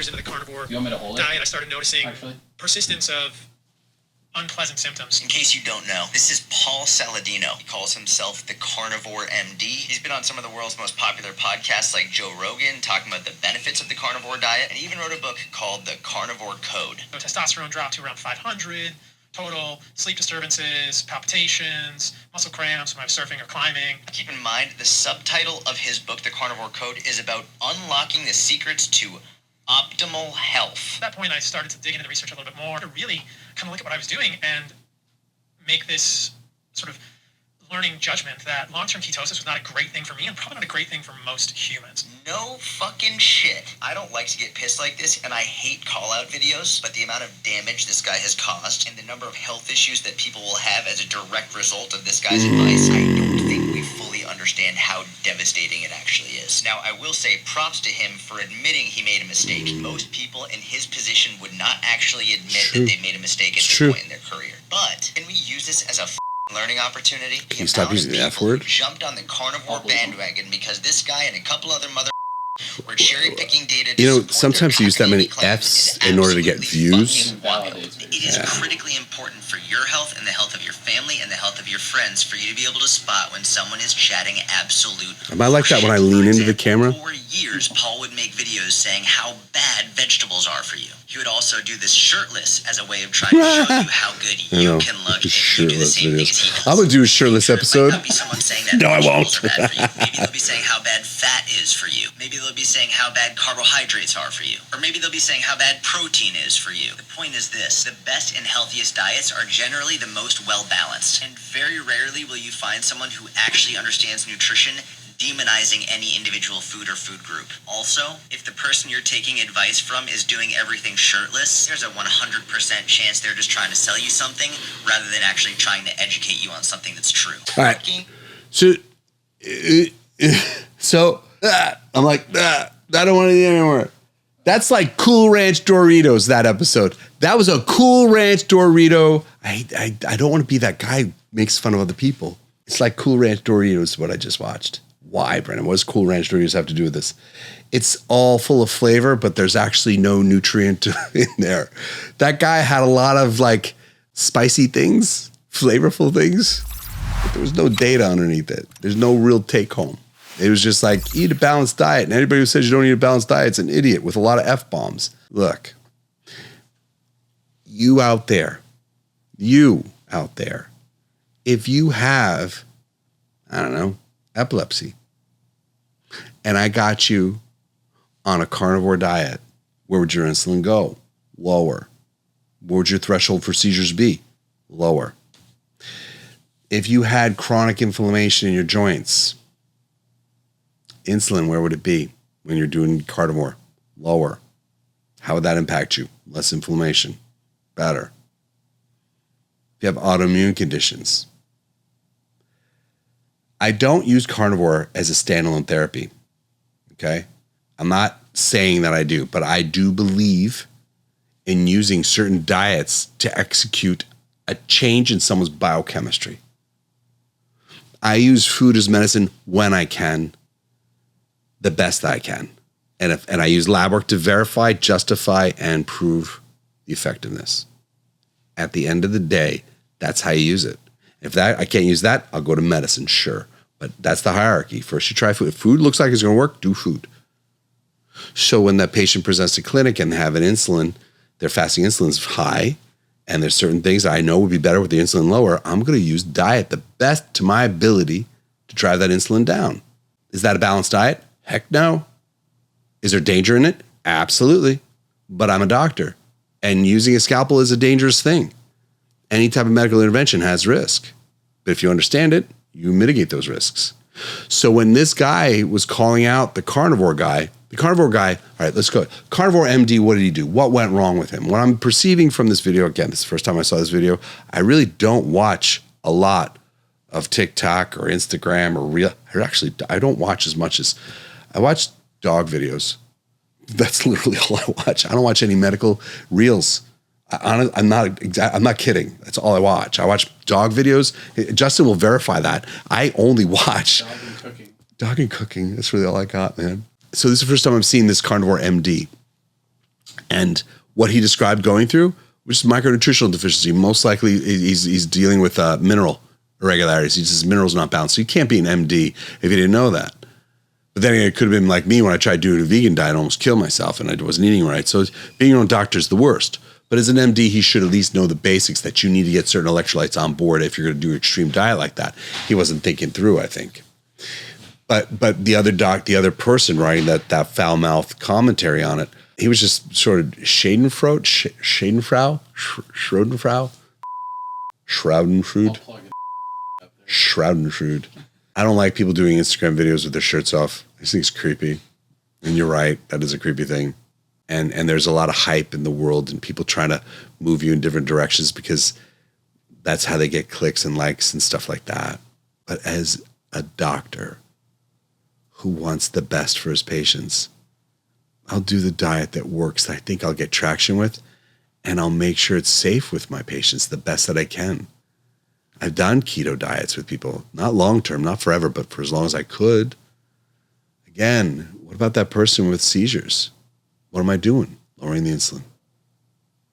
years into the carnivore diet, I started noticing persistence of unpleasant symptoms. In case you don't know, this is Paul Saladino. He calls himself the Carnivore MD. He's been on some of the world's most popular podcasts like Joe Rogan, talking about the benefits of the carnivore diet, and he even wrote a book called the Carnivore Code. So testosterone dropped to around 500, total sleep disturbances, palpitations, muscle cramps when I was surfing or climbing. Keep in mind, the subtitle of his book, The Carnivore Code, is about unlocking the secrets to optimal health. At that point, I started to dig into the research a little bit more to really kind of look at what I was doing and make this sort of learning judgment that long-term ketosis was not a great thing for me and probably not a great thing for most humans. No fucking shit. I don't like to get pissed like this, and I hate call-out videos, but the amount of damage this guy has caused and the number of health issues that people will have as a direct result of this guy's advice, I don't think we fully understand how devastating it actually is. Now, I will say props to him for admitting he made a mistake. Most people in his position would not actually admit that they made a mistake at this point in their career. But can we use this as a learning opportunity? Can you stop using the F word? Jumped on the carnivore bandwagon because this guy and a couple other were cherry-picking data. You know, sometimes you use that many Fs in order to get views. It is critically important for your health and the health of your family and the health of your friends for you to be able to spot when someone is chatting absolute Am I like that when I lean into the camera? For years, Paul would make videos saying how bad vegetables are for you. He would also do this shirtless as a way of trying to show you how good you can look if you do the same thing as he does. I'm going to do a shirtless episode. Might be someone saying that no, I won't. Are bad for you. Maybe they'll be saying how bad fat is for you. Maybe they'll be saying how bad carbohydrates are for you. Or maybe they'll be saying how bad protein is for you. The point is this: the best and healthiest diets are generally the most well-balanced. And very rarely will you find someone who actually understands nutrition demonizing any individual food or food group. Also, if the person you're taking advice from is doing everything shirtless, there's a 100% chance they're just trying to sell you something rather than actually trying to educate you on something that's true. All right. So I'm like, I don't want to eat anymore. That's like Cool Ranch Doritos, that episode. That was a Cool Ranch Dorito. I don't want to be that guy who makes fun of other people. It's like Cool Ranch Doritos, what I just watched. Why, Brennan? What does Cool Ranch Doritos have to do with this? It's all full of flavor, but there's actually no nutrient in there. That guy had a lot of like spicy things, flavorful things, but there was no data underneath it. There's no real take home. It was just like, eat a balanced diet. And anybody who says you don't eat a balanced diet is an idiot with a lot of F-bombs. Look, you out there, if you have, I don't know, epilepsy, and I got you on a carnivore diet, where would your insulin go? Lower. What would your threshold for seizures be? Lower. If you had chronic inflammation in your joints, insulin, where would it be when you're doing carnivore? Lower. How would that impact you? Less inflammation. Better. If you have autoimmune conditions. I don't use carnivore as a standalone therapy. Okay? I'm not saying that I do, but I do believe in using certain diets to execute a change in someone's biochemistry. I use food as medicine when I can, the best I can. And I use lab work to verify, justify, and prove the effectiveness. At the end of the day, that's how you use it. If I can't use that, I'll go to medicine, sure. But that's the hierarchy. First you try food. If food looks like it's going to work, do food. So when that patient presents to clinic and they have an insulin, their fasting insulin is high, and there's certain things that I know would be better with the insulin lower, I'm going to use diet the best to my ability to drive that insulin down. Is that a balanced diet? Heck no. Is there danger in it? Absolutely. But I'm a doctor, and using a scalpel is a dangerous thing. Any type of medical intervention has risk. But if you understand it, you mitigate those risks. So when this guy was calling out the carnivore guy, all right, let's go. Carnivore MD, what did he do? What went wrong with him? What I'm perceiving from this video, again, this is the first time I saw this video, I really don't watch a lot of TikTok or Instagram or Reel. I don't watch as much as, I watch dog videos. That's literally all I watch. I don't watch any medical reels. I'm not kidding. That's all I watch. I watch dog videos. Justin will verify that. I only watch dog and cooking. That's really all I got, man. So this is the first time I'm seeing this Carnivore MD. And what he described going through was micronutritional deficiency. Most likely he's dealing with mineral irregularities. He says minerals not balanced. So you can't be an MD if you didn't know that. But then it could have been like me when I tried doing a vegan diet, I almost killed myself and I wasn't eating right. So being your own doctor is the worst. But as an MD, he should at least know the basics that you need to get certain electrolytes on board if you're going to do an extreme diet like that. He wasn't thinking through, I think. But the other person writing that foul-mouthed commentary on it, he was just sort of Schadenfreude. I don't like people doing Instagram videos with their shirts off. I think it's creepy. And you're right, that is a creepy thing. And there's a lot of hype in the world and people trying to move you in different directions because that's how they get clicks and likes and stuff like that. But as a doctor who wants the best for his patients, I'll do the diet that works, that I think I'll get traction with, and I'll make sure it's safe with my patients the best that I can. I've done keto diets with people, not long-term, not forever, but for as long as I could. Again, what about that person with seizures? What am I doing? Lowering the insulin.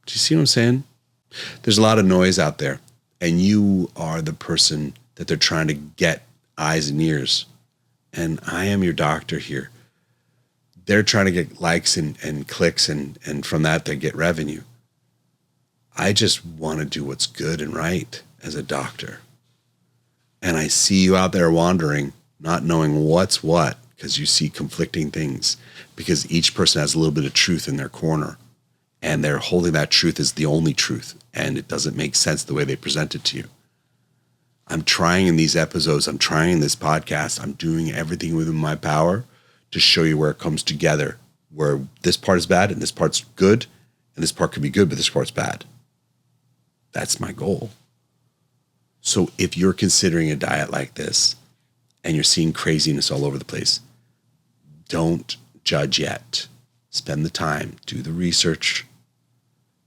Do you see what I'm saying? There's a lot of noise out there, and you are the person that they're trying to get eyes and ears. And I am your doctor here. They're trying to get likes and clicks, and from that they get revenue. I just want to do what's good and right as a doctor. And I see you out there wandering, not knowing what's what, because you see conflicting things, because each person has a little bit of truth in their corner, and they're holding that truth as the only truth, and it doesn't make sense the way they present it to you. I'm trying in these episodes, I'm trying in this podcast, I'm doing everything within my power to show you where it comes together, where this part is bad and this part's good, and this part could be good, but this part's bad. That's my goal. So if you're considering a diet like this and you're seeing craziness all over the place, don't judge yet. Spend the time, do the research,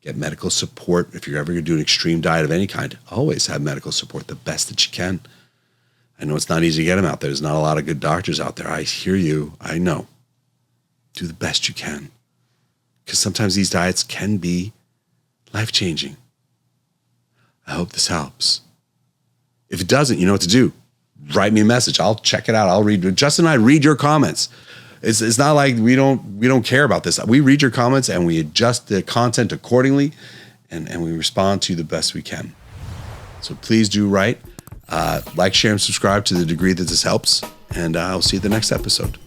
get medical support. If you're ever going to do an extreme diet of any kind, always have medical support, the best that you can. I know it's not easy to get them out there. There's not a lot of good doctors out there. I hear you. I know. Do the best you can. Because sometimes these diets can be life-changing. I hope this helps. If it doesn't, you know what to do. Write me a message. I'll check it out. I'll read. Justin and I read your comments. It's not like we don't care about this. We read your comments and we adjust the content accordingly, and we respond to you the best we can. So please do write. Like, share, and subscribe to the degree that this helps. And I'll see you at the next episode.